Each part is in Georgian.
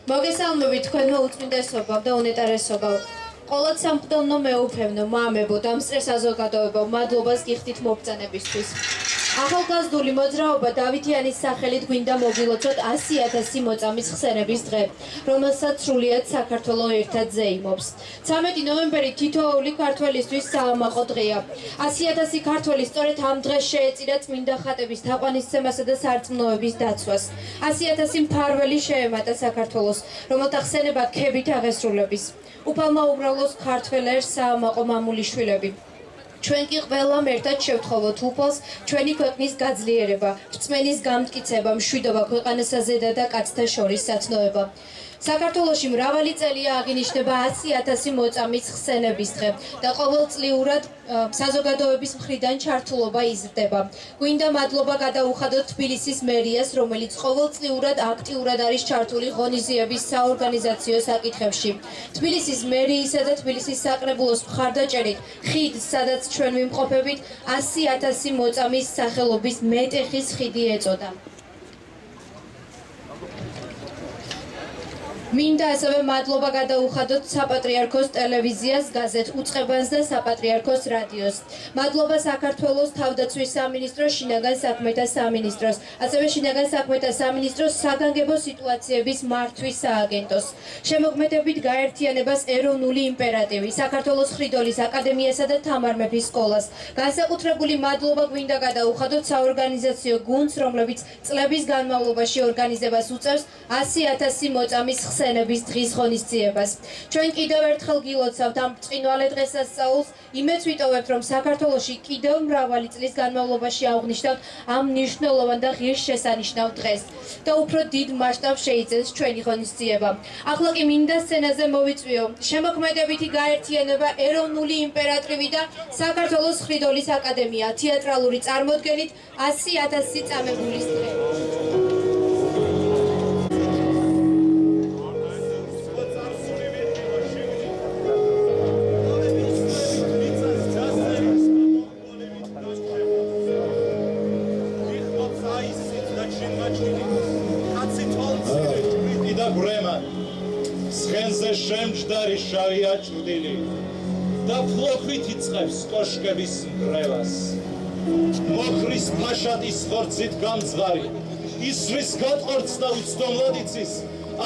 მოგესალმებით თქვენმა უწმინდესობამ და უნეტარესობამ. ყოლად სამყდელნო მეუფევნო, მამებო და მსწრე საზოგადოებო, მადლობას გიხდით მობრძანებისთვის. ახალგაზრდული მოძრაობა დავითიანის სახელით გვინდა მოგილოცოთ 100,000 მოწამის ხსენების დღე, რომელსაც სრულიად საქართველო ერთად ზეიმობს. 13 ნოემბერი თითოეული ქართველისთვის საამაყო დღეა. 100,000 ქართველი სწორედ ამ დღეს შეეწირა წმინდა ხატების თაყვანისცემასა და სარწმუნოების დაცვას. 100,000 მფარველი შეემატა საქართველოს, რომელთა ხსენება ქებით აღესრულების. უფალმა უბრალოს ქართველ საამაყო მამულიშვილები. ჩვენ კი ყველამ ერთად შევთხოვოთ უფალს ჩვენი ქვეყნის გაძლიერება, რწმენის გამტკიცება, მშვიდობა ქვეყანასა ზედა და კაცთა შორის სათნოება. საქართველოში მრავალი წელია აღინიშნება 100,000 მოწამის ხსენების დღე და ყოველწლიურად საზოგადოების მხრიდან ჩართულობა იზრდება. გვინდა მადლობა გადაუხადოთ თბილისის მერიას, რომელიც ყოველწლიურად აქტიურად არის ჩართული ღონისძიების საორგანიზაციო საკითხებში. თბილისის მერიისა და თბილისის საკრებულოს მხარდაჭერით ხიდ, სადაც ჩვენ ვიმყოფებით, 100,000 მოწამის სახელობის მეტეხის ხიდი ეწოდა. მინდა ასევე მადლობა გადაუხადოთ საპატრიარქოს ტელევიზიას, გაზეთ უწყებანს და საპატრიარქოს რადიოს. მადლობა საქართველოს თავდაცვის სამინისტროს, შინაგან საქმეთა სამინისტროს, ასევე შინაგან საქმეთა სამინისტროს საგანგებო სიტუაციების მართვის სააგენტოს. შემოქმედებით გაერთიანებას ეროვნული იმპერატივი, საქართველოს ხრიდოლის აკადემიასა და თამარ მეფის სკოლას. განსაკუთრებული მადლობა გვინდა გადაუხადოთ საორგანიზაციო გუნდს, რომლებიც წლების განმავლობაში ორგანიზებას უწევს 100,000 მოწამის ხსენების დღის ღონისძიებას. ჩვენ კიდევ ერთხელ გილოცავთ ამ ბრწყინვალე დღესასწაულს, იმედს ვიტოვებთ, რომ საქართველოში კიდევ მრავალი წლის განმავლობაში აღნიშნავთ ამ მნიშვნელოვან და ღირსშესანიშნავ დღეს და უფრო დიდ მასშტაბს შეიცეს ჩვენი ღონისძიება. ახლა კი მინდა სცენაზე მოვიწვიო შემოქმედებითი გაერთიანება ეროვნული იმპერატივი და საქართველოს ხრიდოლის აკადემია თეატრალური წარმოდგენით 100,000 წამებულის დღე. სხენზე შემჯდარი შავია ჭრდილი და ფლოქვით იწყებს კოშკების მკრევას. მოხრის ფაშატის ხორცით გამძღარი, ისრის გატყორც და უცდომლად იცის,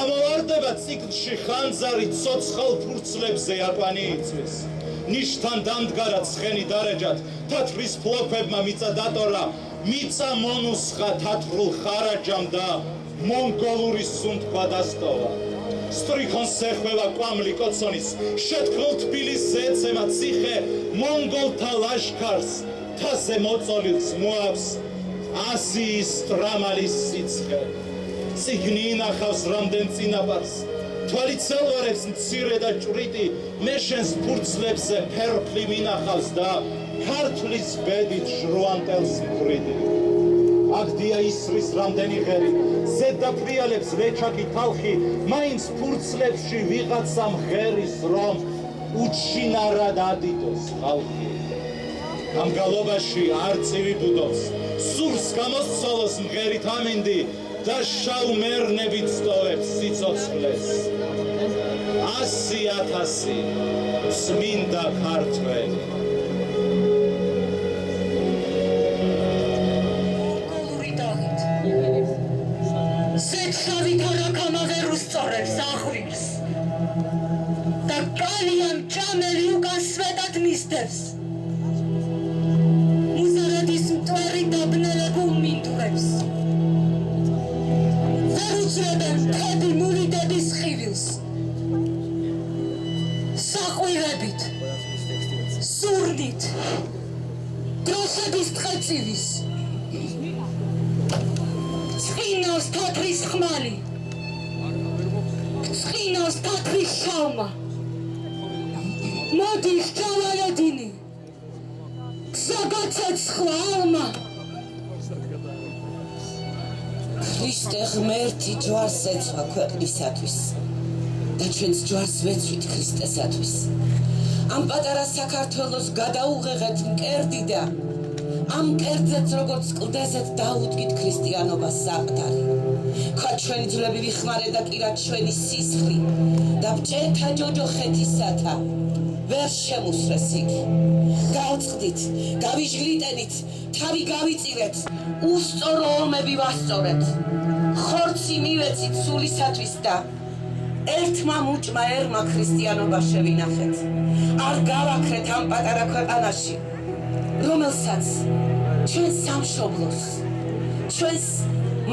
ამოვარდება ციკლში ხანძარი ცოცხალ ფურცლებზე აკვანი იწვის. ნიშთან დამდგარა ცხენი დარეჯად, თათრის ფლოქვებმა მიწა დატორა, მიწა მონუსხა თათრულ ხარაჯამ და მონგოლური სუნთქვა დასტოვა. სტრიქონს ეხვევა კვამლი კოცონის, შეთქმულ თბილისზე ეცემა ციხე, მონგოლთა ლაშქარს, თაზე მოწოლილს მოავს აზიის ტრამალის სიცხე. წიგნი ინახავს რამდენ წინაპარს, თვალი ცელვარებს მცირე და ჭვრიტი, მეშენს ფურცლებზე ფერფლი მინახავს და ქართლის ბედით ჟრუანტელს მხრიდი. აგდია ისრის რამდენი ღერი, ზედ დაფრიალებს ლეჩაკი თალხი, მაინც ფურცლებში ვიღაცა მღერის, რომ უჩინარად ადიდოს ხალხი. ამ გალობაში არწივი დუდობს, სურს გამოსცოლოს მღერით ამინდი და შავ მერნებით სტოვებს სიცოცხლეს. 100,000 წმინდა ქართველი. ზეცავი თორაკამა ვერ უსწორებს აღვირს და კალიან ჭამელი უკან სვეტად მისდევს. მუზარადის მტვერი დაბნელე გულმინდვრებს ვერ უძლებენ მთები მურიდების ხივილს. საყვირებით, სურნით, დროშების ტყეცივის ცხინავს თათრის ხმალი, ცხინავს თათრის შავმა, მოდის ჯავალედინი, გზაგაცეცხლა ალმა. ქრისტე ღმერთი ჯვარს ეცვა ქვეყნისათვის და ჩვენს ჯვარს ვეცვით ქრისტესათვის. ამ პატარა საქართველოს გადაუღեղეთ მკერდი და ამ მკერდზეც როგორც კლდეზეც დაუდგით ქრისტიანობას საყდარი. ქვა ჩვენი ძვლები ვიხმარე და კირა ჩვენი სისხლი და ბჭეთა ჯოჯოხეთისათა ვერ შემუსრეს იგი. გავწყდით, გავიჟგლიტენით, თავი გავიწირეთ, უსწორო ომები ვასწორეთ. ხორცი მივეცით სულისათვის და ერთმა მუჭმა ერმა ქრისტიანობა შევინახეთ. არ გავაქრეთ ამ პატარა ქვეყანაში, რომელსაც ჩვენს სამშობლოს, ჩვენს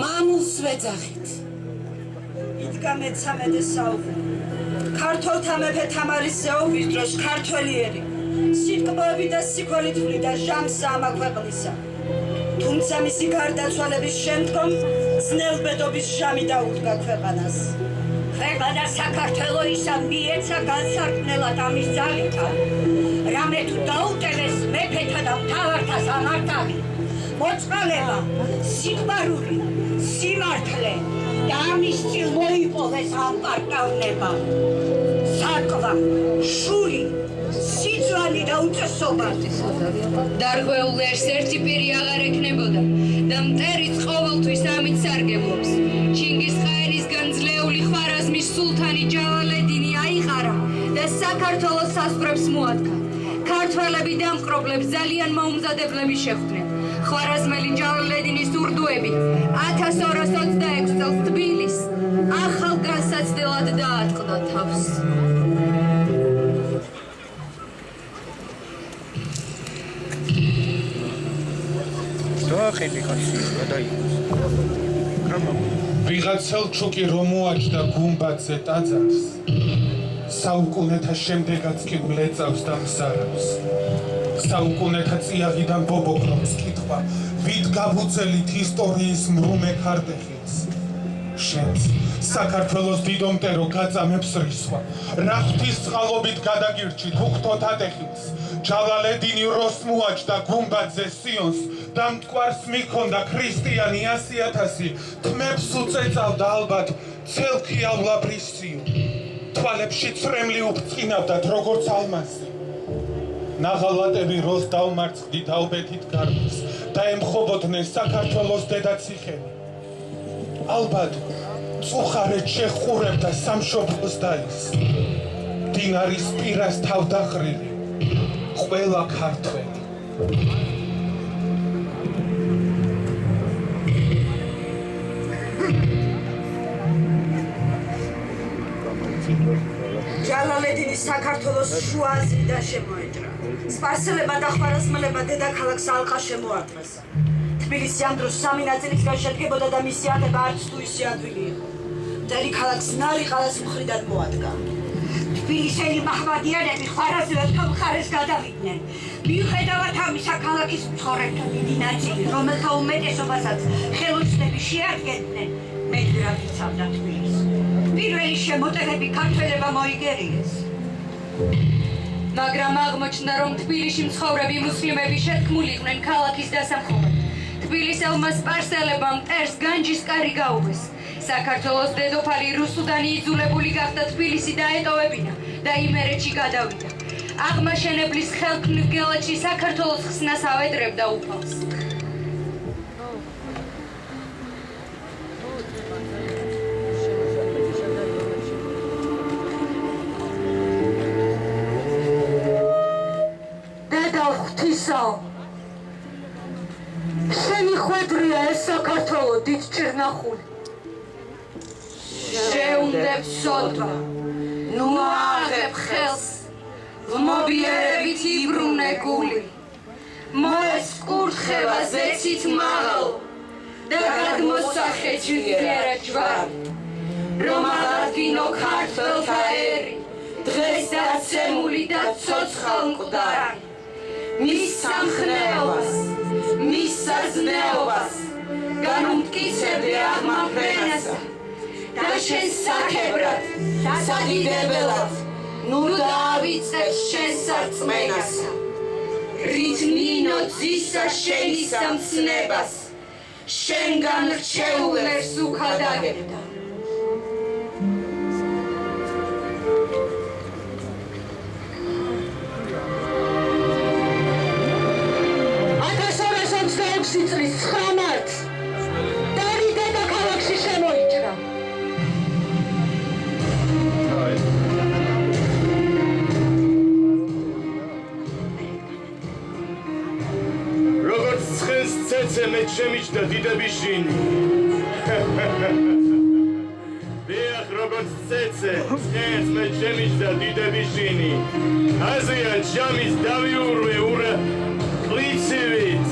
მამულს ვეძახით. იდგა მე-13 საუკუნე. ქართველთა მეფე თამარის ზეობის დროს ქართველიერი სიტყვები და სიკვდილით ვლიდა ჟამს ამ ქვეყნისა. თუმცა მისი გარდაცვალების შემდგომ ძნელბედობის ჟამი დაუდგა ქვეყანას. ქვეყანა საქართველო ისა მიეცა განსარგმლად ამის ძალითა, რამე თუ დაუტევეს მეფეთა და მთავართა სამართალი, მოწყალება, სიყვარული, სიმართლე და ამის წინ მოიპოვეს ამ პარტავნება. საკვა, შური, სიძვალი და უწესობა. დარღვეულ ერთს ერთი პირი აღარ ექნებოდა და მტერიც ყოველთვის ამით სარგებლობს. ჩინგისხაენის განძლეული ხვარაზმის სულთანი ჯავალედინი აიყარა და საქართველოს საზღვრებს მოადგა. ქართველები დამპყრობლებს ძალიან მაუმზადებლები შეხვდნენ. ხვარაზმელი ჯავალედინის ურდუები 1226 წელს თბილისს ახალ განსაცდელად დაატყდა თავს. ვიღაც სელჩუკი რომ მოაჩდა გუმბათზე ტაძარს, საუკუნეთა შემდეგაც კი მლეწავს და მსარავს. საუკუნეთა წიაღიდან ბობოქრობს კითხვა, ვით გაბუწელით ისტორიის მრუმე ქარდეხილს. შენს საქართველოს დიდომტერო გაწამებს რისვა, რა ღვთის წყალობით გადაგირჩით უხთოთ ატეხილს. ჯავალედინი როს მოაჩდა გუმბათზე სიონს და მტკვარს მიქონდა ქრისტიანი 100,000, თმებს უწეწავდა ალბათ ცელქი ავლაბრის სიო. თვალებში ცრემლი უფრწყინავდათ როგორც ალმასი. ნაღალატები როს დავმარცხდით ალბეთით გარბის და ემხობოდნენ საქართველოს დედაციხენი. ალბათ წუხარეთ შეხურებდა სამშობლოს დაის, დინარის პირას თავდახრილი ყველა ქართველი. ჯალალედინის საქართველოს შუა აზრიდან შემოეჭრა. სპარსელებმა და ხვარაზმელებმა დედაქალაქს ალყა შემოარტყეს. თბილისი ამ დროს 3 ნაწილისგან შედგებოდა და მისი აღება არც თუ ისე ადვილი იყო. მთელი ქალაქს ნარიყალას მხრიდან მოადგა. თბილისელი მაჰმადიანები ხვარაზმელთა მხარეს გადავიდნენ. მიუხედავად ამისა, ქალაქის მცხოვრებთა დიდი ნაწილი, რომელთა უმეტესობასაც ხელოსნები შეადგენდნენ, მედრად იცავდა თბილისს. პირველი შემოტევები ქართველებმა მოიგერიეს. მაგრამ აღმოჩნდა, რომ თბილისში მცხოვრები მუსლიმები შეთქმულიყვნენ ქალაქის დასამხობად. თბილისელმა სპარსელებმა მტერს განჯისკარი გაუღეს. საქართველოს დედოფალი რუსუდანი იძულებული გახდა თბილისი დაეტოვებინა და იმერეთში გადავიდა. აღმაშენებლის ხელმძღვანელობაში საქართველოს ხსნას ავედრებდა უფალს. საქართველო დიდ ჭირნახული შეუნდებ სოდვა ნუ აღებ ხელს ვმობიერებით იბრუნე გული მოეც კურთხევა ზეცით მაღალ და გადმოსახე ჯვირა ჯვარი რომ აღადგინო ქართველთა ერი დღეს დაცემული და ცოცხალ მკვდარი მის სამხნეობას მის საზნეობას განუმტკიცებდე აღმაფრენასა და შენ საქებრად სადიდებელად ნუ დაავიწყებ შენ სარწმენასა რით ნინო ძისა შენი სამცნებას შენგან რჩეულებს უქადაგებდა წლის 9 მარტს დარი დედაქალაქში შემოიჭრა. როგორც ცხენს ცეცე მე შემიჭდა დიდების ჟინი. დიახ, როგორც ცეცე, ცხენს მე შემიჭდა დიდების ჟინი. აზია ჯამის დავიურვე ურა კლიცივით.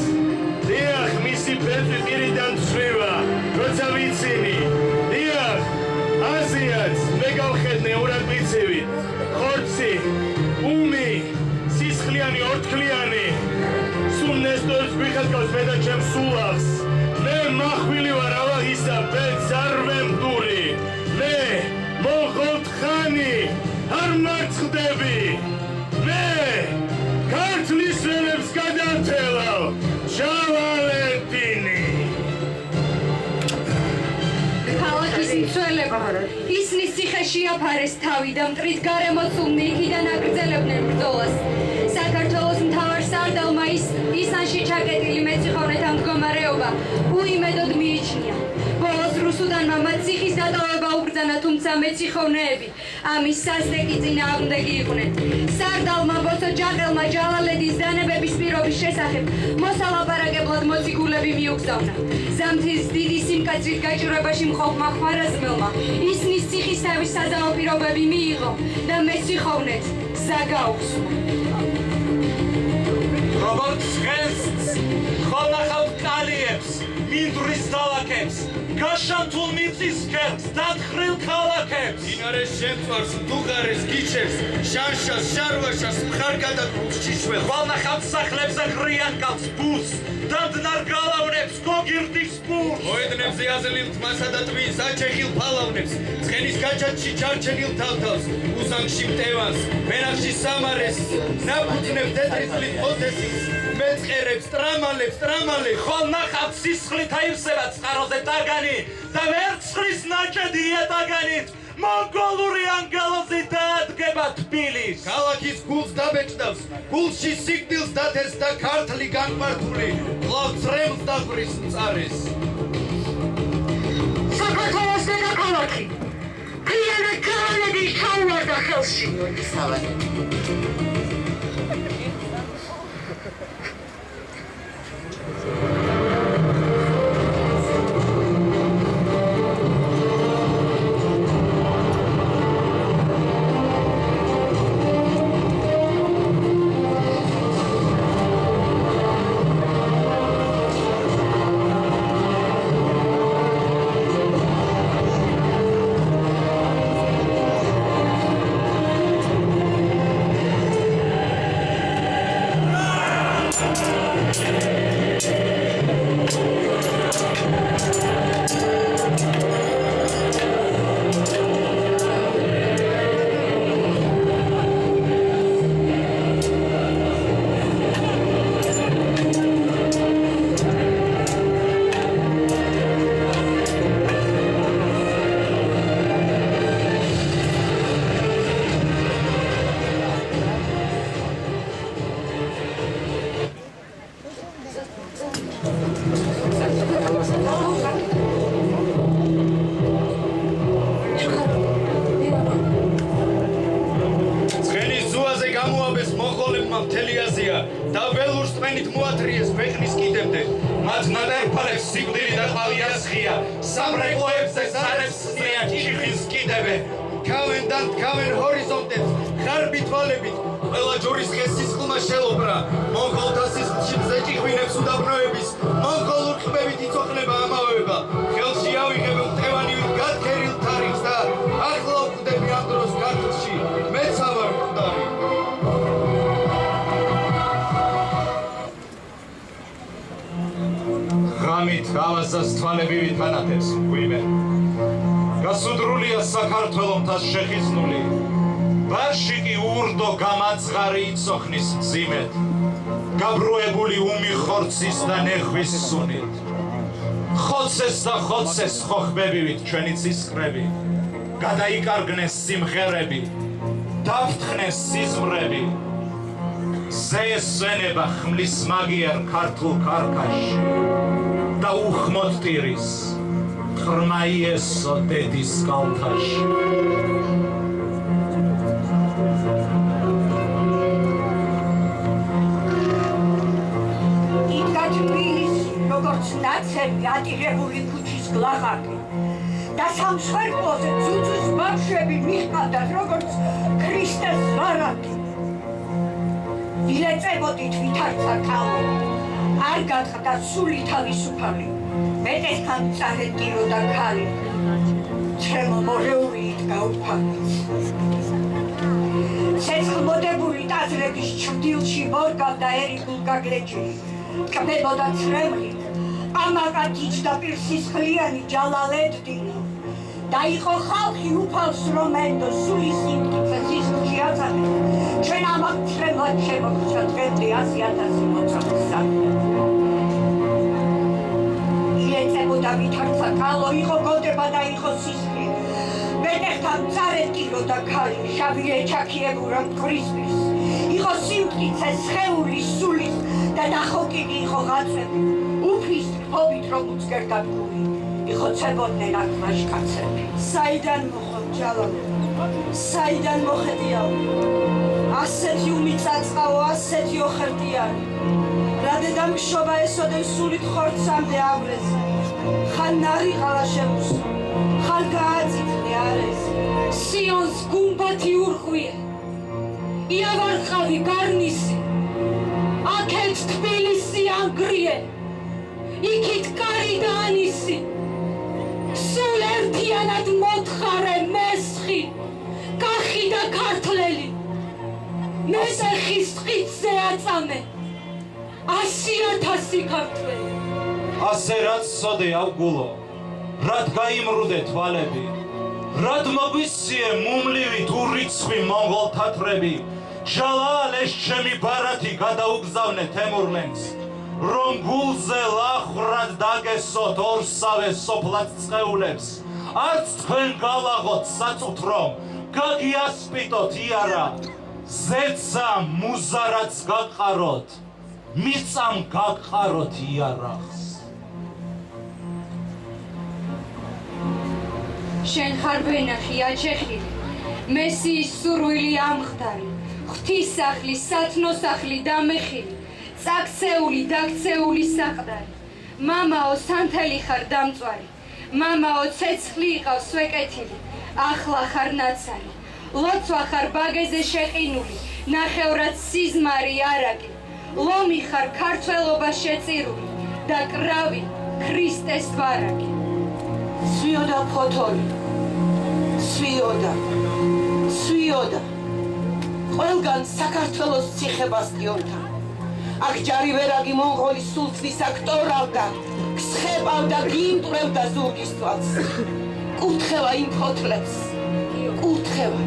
დიახ, მისი ფერფი პირიდან ცვივა, როცა ვიცინი. დიახ, აზიაც მე გავხედნე ურაკლიცივით. ხორცი, უმი, სისხლიანი ორთქლიანი. სულ ნესტორის გვიხელკავს მე და ჩემს სულახს. მე მახვილი ვარ ალაჰისა ბედს არ ვემდური. მე მონღოლთხანი არ მარცხდები. მე ქართლის ველებს გადავთელავ. ჟავალენტინი ქალაქის მცველებმა ისნის ციხეში აფარეს თავი და მტრით გარემოცულნი იქიდან აგრძელებდნენ ბრძოლას. საქართველოს მთავარ სარდალმა ისანში ჩაკეტილი მეციხოვნეთა მდგომარეობა უიმედოდ მიიჩნია. ბოლოს რუსუდანმა მათ ციხის დატოვება უბრძანა, თუმცა მეციხოვნეები ამის სასტიკი წინააღმდეგი იყვნენ. სარდალმა ბოცო ჯაყელმა ჯალალედის დანებების პირობის შესახებ მოსალაპარაკებლად მოციქულები მიუგზავნა. ზამთრის დიდი სიმკაცრით გაჭირვებაში მყოფმა ხვარაზმელმა ისნის ციხის თავის საზავო პირობები მიიღო და მეციხოვნეთ გზა გაუხსნა. როგორც ცხენს ხოლნახავ კალიებს მინდვრის დალაკებს გაშანთულ მიწის ქერქს დათხრილ ქალაქებს დინარეს შემწვარს დუღარეს გიჩებს შანშას შარვაშას მხარგადაკრულ შიშველ ხოლნახავ სახლებზე ღრიან კალს ბუს დამდნარ გალავნებს გოგირდის ბურს მოედნებზე აზლილ თმასა და ტვინს აჩეხილ ფალავნებს ცხენის გაჩათში ჩარჩენილ თავთავს უსანგში მტევანს ვენახში სამარეს ნაფუძნებ დედრიწლით ოდესის მეწყერებს ტრამალებს ხოლნახავ სისხლით აივსება წყაროზე ტაგანი და ვერცხლის ნაჭედი ეტაგანით მონგოლური ანგელოზი დაადგება თბილის ქალაქის გულს დაბეჭდავს გულში სიკვდილს დათეს და ქართლი განმართული ყლავ წრემს დაღვრის მწარეს საქართველოს დედაქალაქი მთლიანად კავანების ჩაუვარდა ხელში. მათ ნადარფალებს სიკვდილი და ყავი ასხია სამრეკლოებზე სარებს სწრიან ჩიხის კიდევენ Კავენ ჰორიზონტებს ხარბი თვალებით ყველა ჯურის ხესის ყლმა შელობრა მონღოლთა სისხლში ზეჭიღვინებს უდაბნოების მონღოლურ ყბებით იწოხნება ამავება ხელში ავიღებ მტევანივით გათქერილ თარიღს და ახლა ვკვდები ამ დროს ქართლში მეცა ვარ მკვდარი ღამით ავაზას თვალები ვითანათებს მკვიმე გასუდრულია საქართველოს შეხიზნული ბარშიკი ურდო გამაცხარი იცოხნის მძიმედ გაბრუებული უმი ხორცის და ნეხვის სუნით ხოცეს და ხოცეს ხოხბებივით ჩვენი ცისკრები გადაიკარგნეს სიმღერები დაფრთხნეს სიზმრები ზეესვენება ხმლის მაგიერ ქართულ ქარქაში და უხმოდ ტირის Hrmaieso dedis kaltash. Იტკა თბილისი, როგორც ნაცები ატირებული ქუჩის გლაღაკი და სამსხვერპლოზე ძუძუს ბავშვები მიჰყავდათ, როგორც ქრისტეს ვარაკი. ვილეწებოდით ვითარცა ქალო, არ გათხრდა სული თავისუფალი. მეტესთან წარედიროდა ქალი, ჩემო მორეული იდგა უფალი. ცეცხლმოდებული ტაძრების ჩრდილში მორგავდა ერიგულ გაგლეჯი, ტკბებოდა ცრემლით, ამაყა ჯიჯდა პირსისხლიანი ჯალალედდინი. და იყო ხალხი უფალს რომენდო სული სიმტკიცე სისხლში აწამეთ, ჩვენ ამაყ ცრემლად შემოგვჭა დღემდე 100,000 მოწამის საქმე. ილეწებოდა ვითარცა ქალო, იყო გოდება და იყო სისხლი. მეტეხთან წარედიროდა ქალი, შავი ეჩაქიებურა მტვრისთვის. იყო სიმტკიცე სხეული სულის და დახოკილი იყო ღაცები. უფლის თქობით რომ უწკერდა გული, იყო ცებოდნენ აქ მაშკაცები. საიდან მოხდა ჯალალო, საიდან მოხედიაო? ასეთი უმიწაწყაო, ასეთი ოხერტიანი. რა დედამშობა ესოდენ სულით ხორცამდე ავრეს. ხან ნარიყალა შემოსო, ხან გააწითლე არეს. სიონს გუმბათი ურღვია, იავარყავი გარნისი, აქეთ თბილისი ანგრიე, იქით კარი და ანისი. სულ ერთიანად მოთხარე მესხი, კახი და ქართლელი, მეტეხის ტყითზე აწამე 100,000 ქართველი. ასე რაც სოდე ავგულო, რად გაიმრუდე თვალები, რად მოგვისიე მუმლივი თუ რიცხვი მონღოლ თათრები, ჯალალ ეს ჩემი ბარათი გადაუგზავნე თემურლენს, რომ გულზე ლახრად დაგესოთ ორსავე სოფლად წყეულებს, არც თქვენ გალაღოთ საწუთრომ, გაგიასპიტოთ იარა, ზეცა მუზარაც გაგყაროთ, მიწამ გაგყაროთ იარაღს. შენ ხარ ვენახი აჩეხილი, მესიის სურვილი ამხდარი, ღვთისსახლი, სათნოსახლი დამეხილი, წაქცეული, დაქცეული საყდარი. მამაო სანთელი ხარ დამწვარი, მამაო ცეცხლი იყავს სვეკეთილი, ახლა ხარ ნაცარი, ლოცვა ხარ ბაგეზე შეყინული, ნახევრად სიზმარი არაკი, ლომი ხარ ქართველობა შეწირული და კრავი ქრისტეს ვარაკი. სვიოდა ფოთოლი, სვიოდა ყველგან საქართველოს ციხე-ბასტიონთან. აქ ჯარივერაგი მონღოლის სულთნის აქ ტორავდა, ქსხებავდა, გიმტვრევდა ზურგის თვალს. კურთხევა იმ ფოთლებს, კურთხევა.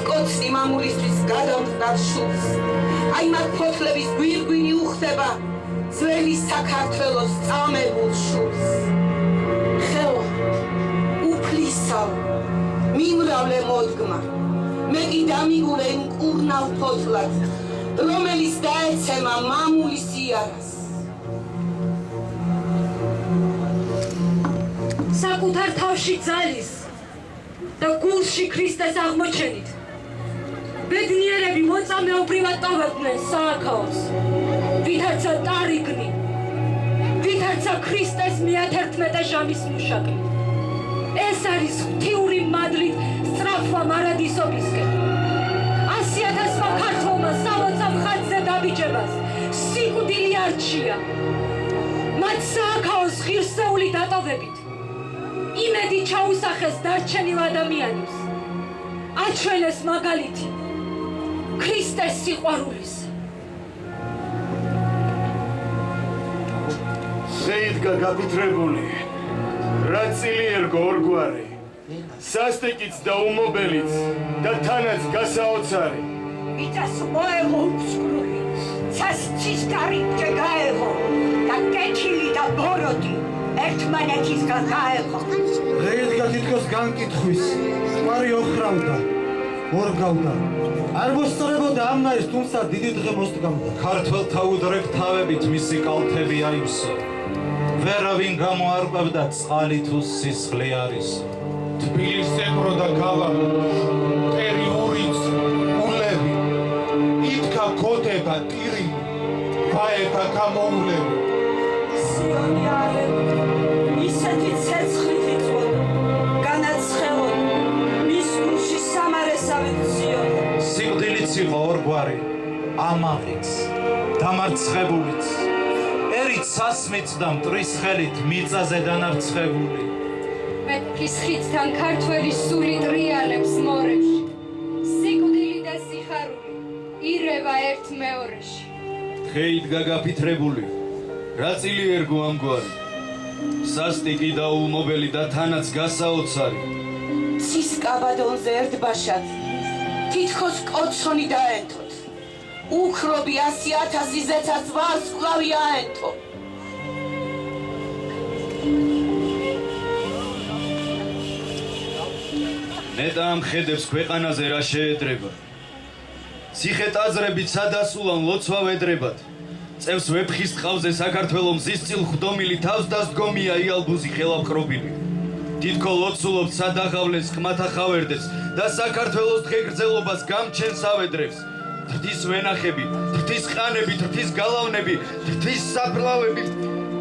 ვკოცნი მამულისთვის გადამწყდარ შუბს. აი მათ ფოთლების გვირგვინი უხდება ძველი საქართველოს წამებულ შუბს. ხელო, უფლისავ, მიმრავლე მოდგმა, მე კი დამიგულე იმ კურნავ ფოთლად, რომელიც დაეცემა მამულის იარას. საკუთარ თავში ძალის და გულში ქრისტეს აღმოჩენით, ბედნიერები მოწამეობრივად ტოვებდნენ სააქაოს. ვითარცა ტარიგნი, ვითარცა ქრისტეს მე-11 ჟამის მუშაკი. ეს არის ღვთიური მადლით სწრაფვა მარადისობისკენ. 100,000-მა ქართველმა სალოცავ ხატზე დაბიჯებას სიკვდილი არჩია. მათ სააქაოს ღირსეული დატოვებით იმედი ჩაუსახეს დარჩენილ ადამიანებს. აჩვენეს მაგალითი ქრისტეს სიყვარულის. შეიდგა გაკუთრებული, რა წილი ერგო ორგვარი, სასტიკიც და უმობელიც და თანაც გასაოცარი. მიწას მოეღო უცკრული, სასცის კარიბჭე გაეღო და კეთილი და ბოროტი ერთმანეთისგან გაეღო. რეიდგა თითქოს განკითხვის, წყარი ოხრავდა, ორგავდა. არ მოსწორებოდა ამნაირს, თუმცა დიდი დღე მოსდგამდა. ქართველთა უდრეკ თავებით მისი კალთები აივსო. ვერავინ გამოარკვევდა წყალი თუ სისხლი არისო. თბილის ეკრო და გალავი, მტერი ურიც, ულევი, იდგა გოდება ტირი, ვაება გამოულევი. სიონი ალები, ისეთი ცეცხლით იწვოდა, განაცხელოდა, მის გულში სამარესავით ზიოდა. სიკვდილიც იყო ორგვარი, ამაღიც, დამარცხებულიც, ერით სასმით და მტრის ხელით მიწაზე დანარცხებული. მეთქის ხიდთან ქართველი სული ტრიალებს მორებში. სიკვდილი და სიხარული ირევა ერთ მეორეში. დღეიდგა გაფითრებული, რა წილი ერგო ამგვარი, სასტიკი და უმობელი და თანაც გასაოცარი. ცის კაბადონზე ერთბაშად თითქოს კოცონი დაენთოთ. უქრობი 100,000 ზეცაც ვარსკვლავი აენთო. ნეტა ამ ხედებს ქვეყანაზე რა შეედრება. ციხე ტაძრებით სადასულან ლოცვა ვედრებად. წევს ვეფხის ტყავზე საქართველოს მზისწილ ხვდომილი თავს დასდგომია იალბუზი ხელაფხრობილი. თითქო ლოცულობთ სადაღავლეს ხმათა ხავერდებს და საქართველოს დღეგრძელობას გამჩენს ავედრებს. თრთის ვენახები, თრთის ყანები, თრთის გალავნები, თრთის საფლავები,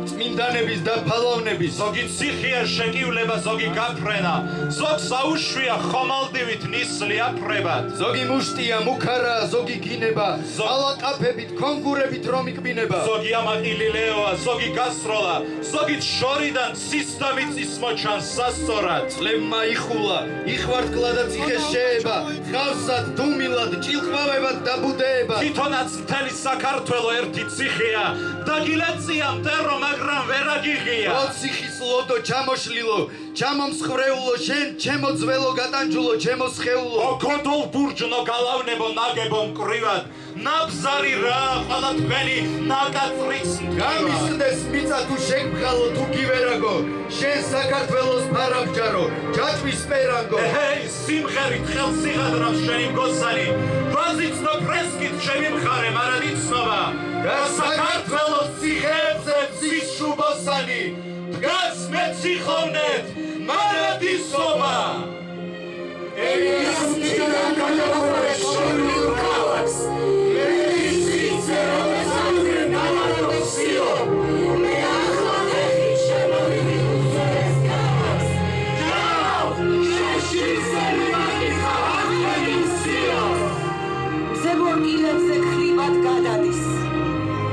წმინდანების და ფალავნები. ზოგი ციხეა შეკივლება, ზოგი გაფრენა, ზოგს აუშვია ხომალდივით ნისლი აფრებად. ზოგი მუშტია, მუქარაა, ზოგი გინება, ალაყაფებით, კონგურებით რომ იკბინება. ზოგი ამაყილილეოა, ზოგი გასროლა, ზოგით შორიდან ცის და მიწის მოჩანს სასწორად. წლებმა იხულა, იხვარტკლა და ციხე შეება, ხავსად, დუმილად, ჭილყვავებად და ბუდეება. თვითონაც მთელი საქართველო ერთი ციხეა, დაგილეწია მტერო, მაგრამ ვერ აგიღია. ო ციხის ლოდო ჩამოშლილო, ჩამომსხრეულო, შენ ჩემო ძველო გატანჯულო, ჩემო სხეულო. ო გოდოლ ბურჯნო გალავნებო ნაგებო მკრივად, ნაბზარი რა ყველა თქვენი ნაკაწრიც გამისხდეს მიწა თუ შეგბხალო თუ გივერაგო, შენ საქართველოს ფარაბჯარო, ჯაჭვის პერანგო. ჰეი, სიმღერით ხელს იღადრავს შენი მგოსანი, ვაზიცნო ფრესკით შემიმხარე, მარად იცნობა. და საქართველოს ციხეებზე მზის შუბოსანი, დგას მეციხოვნეთ, მარად იცნობა. ელიას მჭირან გადავაყარე შორილ ქალაქს, მერის ვიცე რომელზანზე ნამაროვსიო, მე ახლა ხეხი შემოვიდი უძველეს ქალაქს, ჯაო, შეშიზე მიმარიხა ახმედისიო. ზემორკილებზე ხრივად გადადის.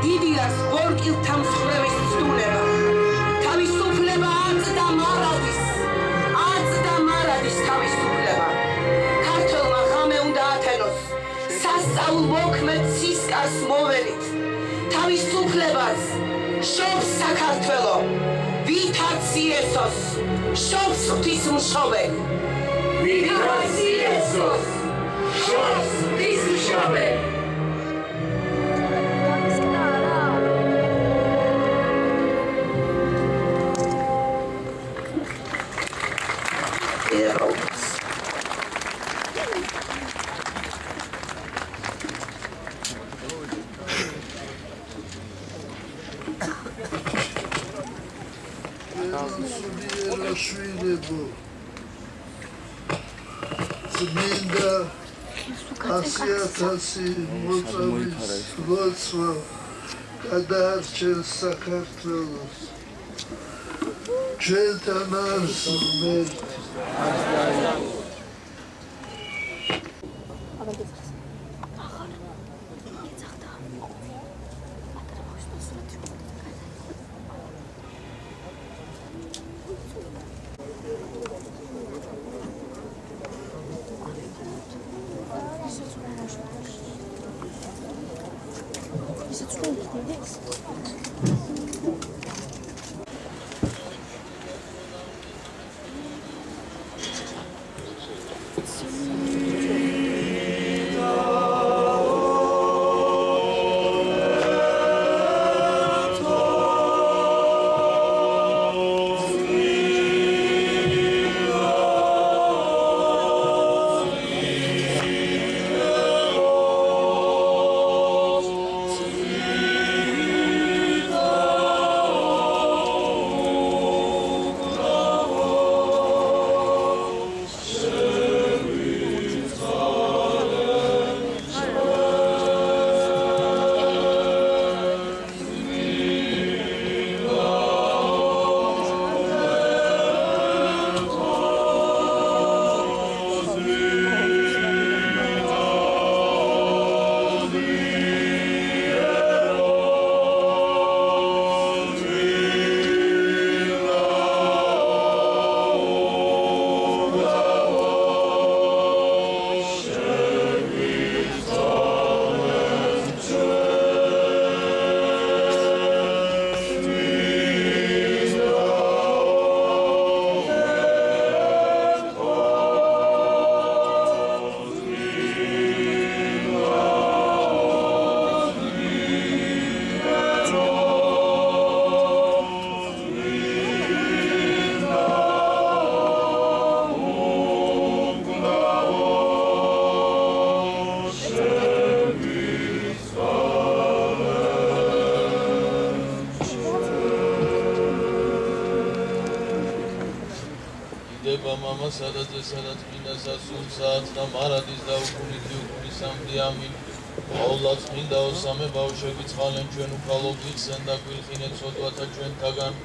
დიდია სპორკილთა მსხვერპლის ცდუნება. თავისუფლება აწდა მარადის თავისუფლება. ქართველმა ღამე უნდა ათენოს. სასწაულ მოქმედ ცისკარს მოველით. თავისუფლებას შობს საქართველო. ვითარც იესოს. შობს ღვთისმშობე. ვითარც იესოს. შობს ღვთისმშობე. წმინდა 100,000 მოწამის ლოცვა გადაარჩენ საქართველოს ჩვენთან არის ღმერთი სადაც სადაც მინდა სასულსაც და მარადის და უკუნითი უკუნისამდე ამინ ყოვლად მინდა ოსამე ბავშვები წყალენ ჩვენ უკალობდიხსენ და გვილხინეთ სოდვათა ჩვენთაგან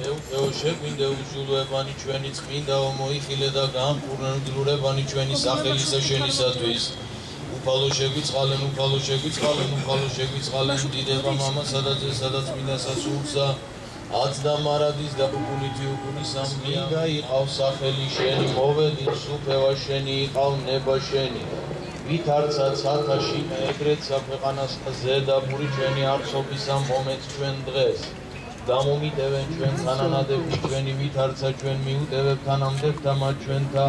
ეო შეგვინდე უზულოებანი ჩვენი წმინდაო მოიხილე და განკურნებლურებანი ჩვენი სახელისა შენისათვის უფალო შეგვიწყალენ უფალო შეგვიწყალენ დიდება მამა სადაც მინდა სასულსა აცდა მარადის და უკუნითი უკუნისამდე მინდა იყავ სახელი შენი მოვედი სუფევა შენი იყავ ნება შენი ვითარცა ცათაში ეგრეთ საქვეყანას ზედაბური ჩვენი არცობისა მომეც ჩვენ დღეს გამომიტევენ ჩვენ თანანადები ჩვენი ვითარცა ჩვენ მიუტევებ თანამდებთა მათ ჩვენთა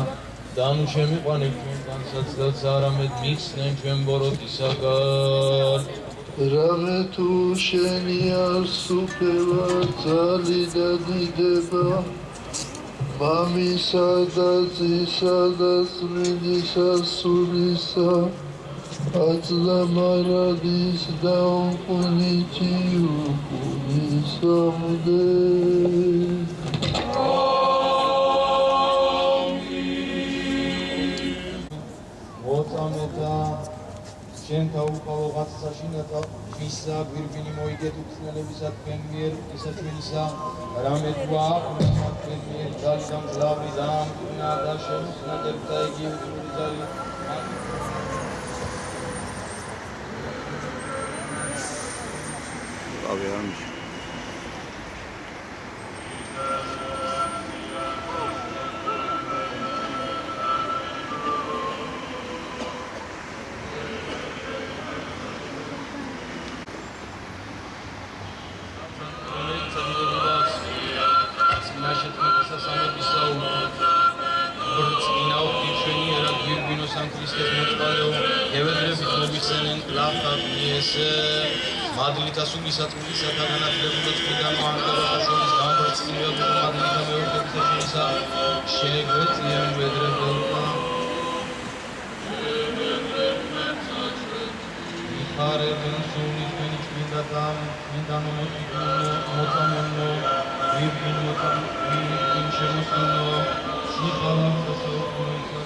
და ნუ შემიყვანებ ჩვენთან საცდელს არამედ მიხსნენ ჩვენ ბოროტისაგან რამე თუ შენი არ სუფევა ძალი და დიდება მამისა და ძისა და წმინდისა სულისა აცდა მარადის და უკუნითი უკუნისამდე მოწამეთა შენთა უფალო ღაცსაშინათა ვისა გვირგვინი მოიგეთ უხსნელებისა თქვენ მიერ ისა ჩვენისა რამე თუ აყუნა თქვენ მიერ ძალი და მძლავრი დაამკვნა და შემოსნადებდა იგი უძლური ძალი მადლითას უმისაწმინდი სათანადებლად წმინდა მართლობის გამორჩეულ მადლითა მეუღლეთა შენისა შეგვეწიენ ვედრებელმა იხარებენ სული თქვენი წმინდათა წმინდა მოწამონო ვირგინ შემოსულო სიხალავ და საუკუნეისა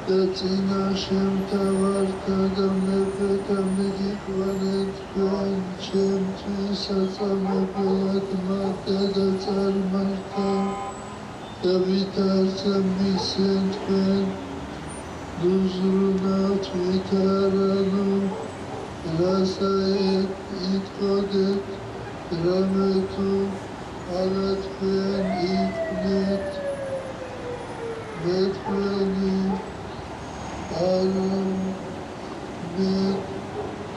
და წინაშემთა ვართა და მეფეთა მიგიყვანეთ თქვენ ჩემთვის საწამებლად მათ და წარმართა და ვითარცა მისცენ თქვენ დუზრუნავთ ვითარანო რასა იტყოდეთ რამე თუ არა თქვენ იტყნით მე თქვენი არ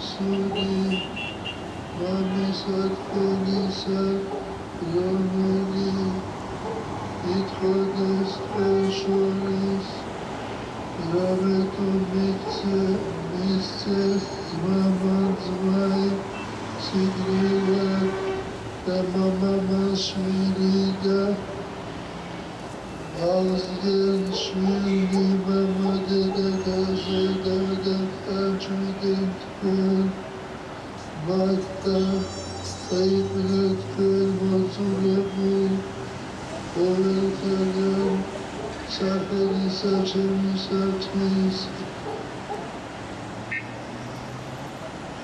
სული მამისა თქვენისა რომელი იტყოდეს თქვენ შორის რამე თუ მისცეს ძმამ-ძმაი სიკვდილად და მამამ შვილი და აღსდგენ შვილი მამა დედა და გაჩვიდენ თქვენ მათ და საიბრეთ თქვენ მოწულებულ ყოველთაგან სახელისა ჩემისათვის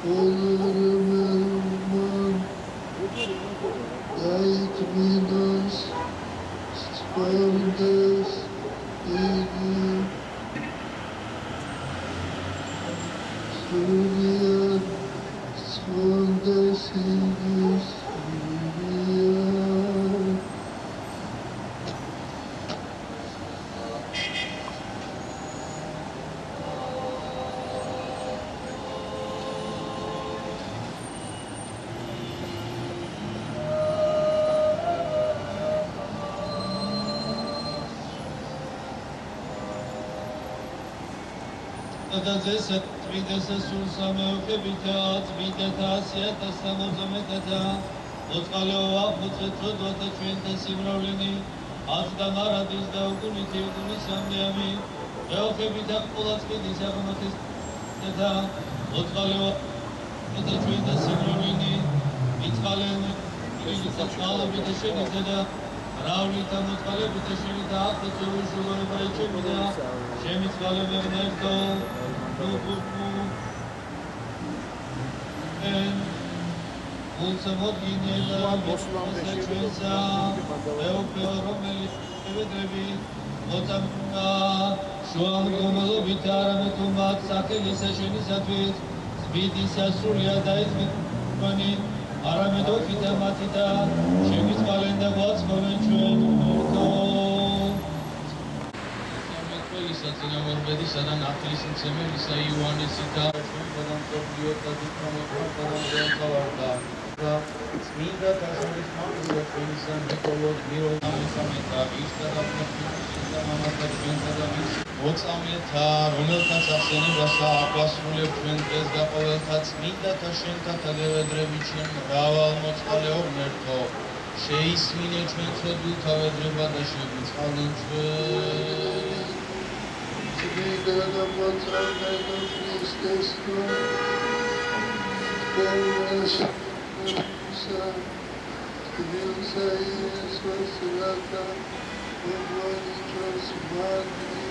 Olorumun Aitminos Spondes Igi Surian Spondes Igi Surian და ძესა თვიდესა სულ სამეუქებითა წმინდათა 100-თა ოწყალეო აღუწეთროდვათა ჩვენთა სიმრავლენი ათდან არადის და უკუნითი უკუნისამდე მეუქებითა ყოლაწმინდის აღმოთესთა ოწყალეო და ჩვენთა სიმრავლენი მიწყალენ ისა წყალებით შენითა და რავლითა მოწყალებით შენითა ათწლეულ უშუალოება ეჩებინა შემიწყალებენ ერთო Mulțumogine la Bisecvența, Eupeo Romeli, Evedrevi, Motamna, Șoam Gomelo Vitara Metumat, Sakelisa Șenisatvis, Zbidisia Sulia Daizmani, Aramedofita Matita, Șemis Valenda Voați Momenciun, Sațina vorbedi să dan atlis în semeni să Ioanisii da Pădăm Sobiota Dicamătăm Pădăm Deanța Varda Sminda Tașoris Mamă Fenisam Nicolot Miro Namisameta Vista da Pnăfinisita Mamata Tventa da Visi Oțameta Romeltați Axeneva să apasule Tventes da Poveltați Sminda Tașenta Tadevedrevicin Raval Moțale Ornerto Șeismine Tventso Dulta Vedreva da Șevițalen Tvent Vida mostrando Cristo, Deus, Deus aí sua serata, o glórios magni,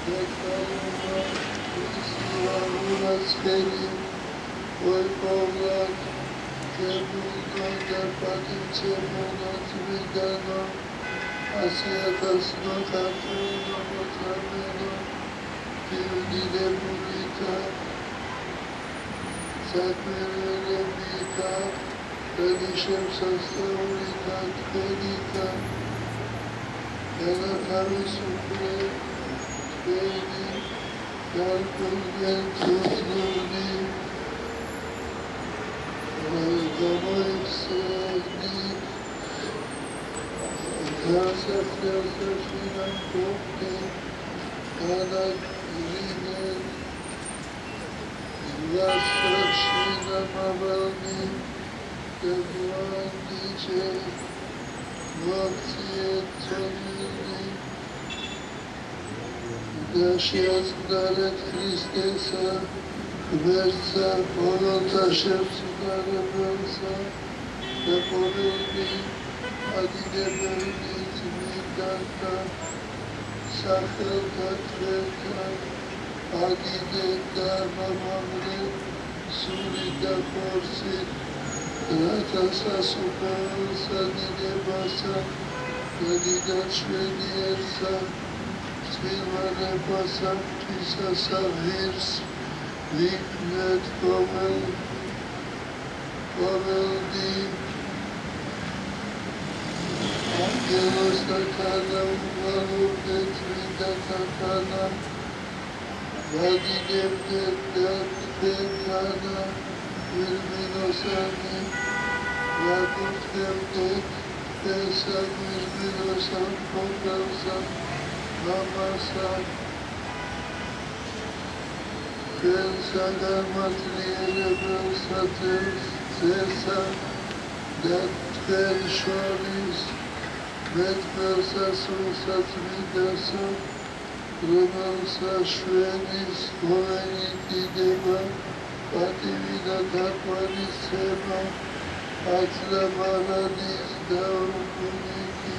declarou Cristo a unaskeli, oi povlat, que mundo da patince monat vidano. Asiatas notatura motrameno, Tiudide Purita, Sacrele Vita, Tradishem Sastaurita, Tvedita, Elakari Supre, Tvedi, Darkulgen Tutluni, Velgamoevseni, Gracias, gracias, Financote, Cada Irine, Gracias, Shina Mavalni, Teguandice, Vakcie Tonini, Gracias, Daret Christesa, Versa, Volota Shepsudare Versa, Teporelni, Adideberni, Tmidata, სახელთა დღესთან აგიდეთ და მომავლეთ სული და ხორცით რათა სასუფეველსა დიდებასა და დიდად შვედიერსა წვიმანებასა ღვთისასა ღირს ვიქნეთ ყოველდი ანგელოსთა თანა უვალობდეთ წმინდათა თანა ვადიდებდეთ და თქვენთანა გვირგვინოსანი ვაკურთხებდეთ თქვენსა გვირგვინოსა მფლობელსა მამასა თქვენსა გამართლიერებელსა ძესა და თქვენ შორის მეტყველსა სულსა წმინდასა რომელსა შვენის მოვენი დიდება პატივი და თაყვანისცემა აცდა მარადის და უკუნიკი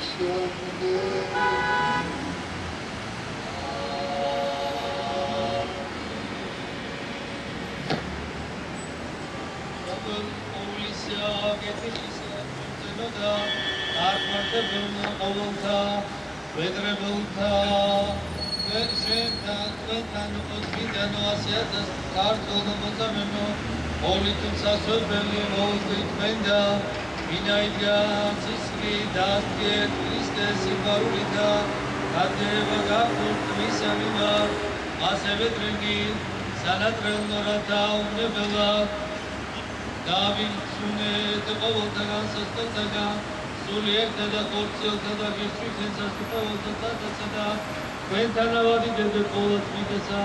ისამდე ვედრებულთა ვერშენთან თქვენთან ოთხიდან ასიათას ქართულ მოწამემო მოვლით სასწრაფელი მოვლით თქვენდა ვინაიდან ცისკრი დასტიეთ ქრისტეს სიყვარული და გაძევება გაქვთ მისა მიმართ ასევე დროგი სანატრელო რათა უნებელა დავიცუნეთ ყოველთაგან სასწრაფთაგან სულიერთა და ხორციელთა და გირჩვით სასწრაფოთა თათასა და თქვენთან ავადიდებდეთ ყოველ წმინდასა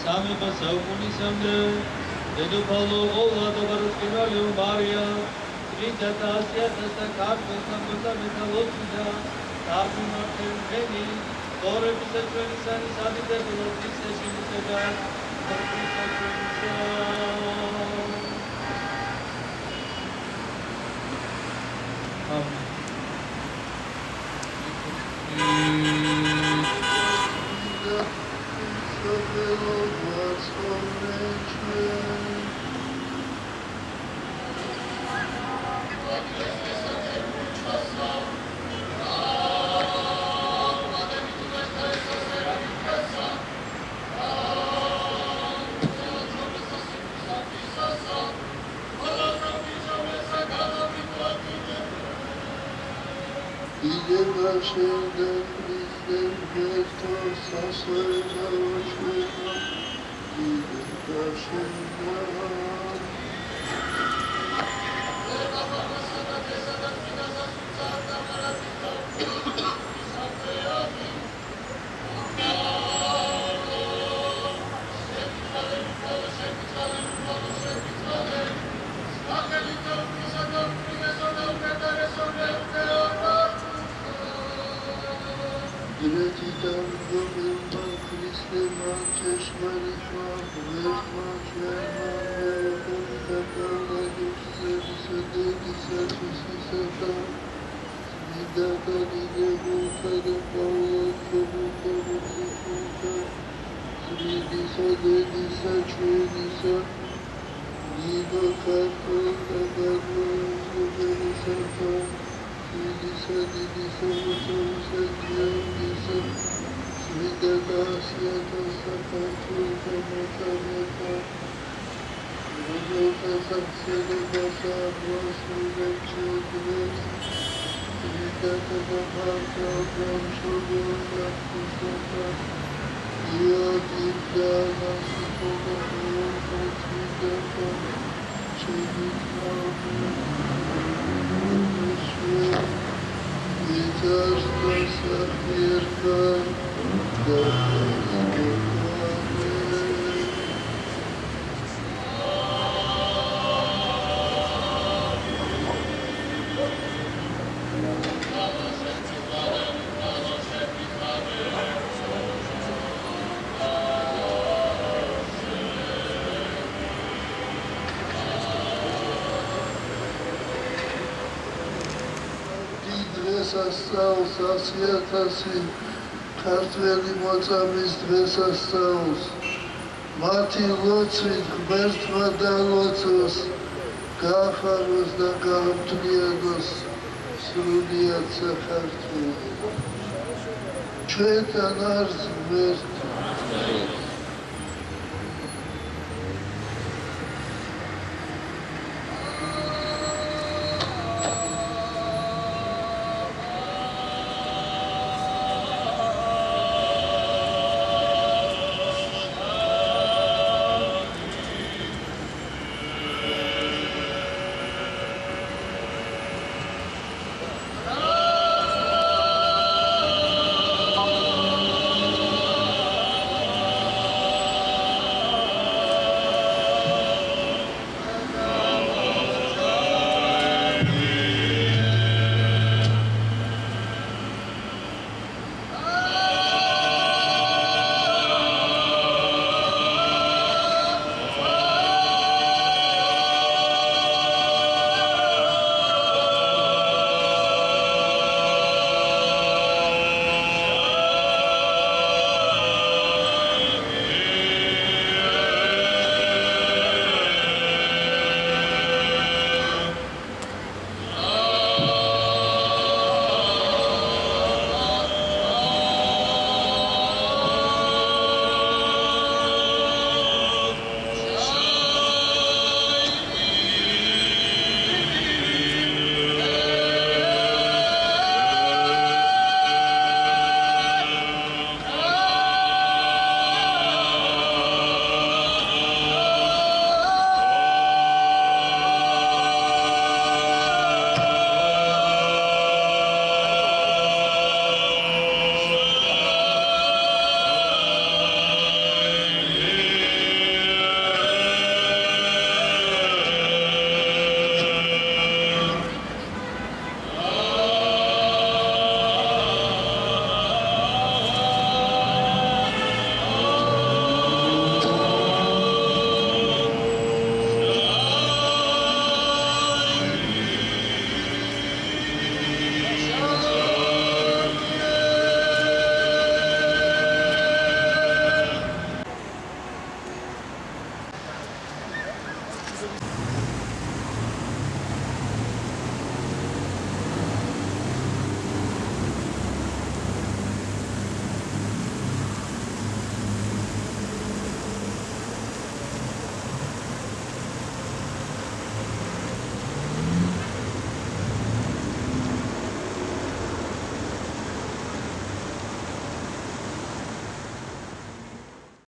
სამება საუკუნისამდე დედოფალო ყოვლად აღაროწყინვალიო მარია წმინდათა ასიათასთა ქართველთა მოწამეთა ლოცვიდა დაბუნართენ თქვენი თორებისა ჩვენისანი სადიდებულო ქრისტეს შემოსება ქრისტესა ჩვენისა Amen. დღესასწაულს 100,000 ქართველი მოწამის დღესასწაულს მათი ლოცვით ღმერთმა დალოცოს გაახაროს და გაამთლიანოს სრულიად საქართველო ჩვენთან არის ღმერთი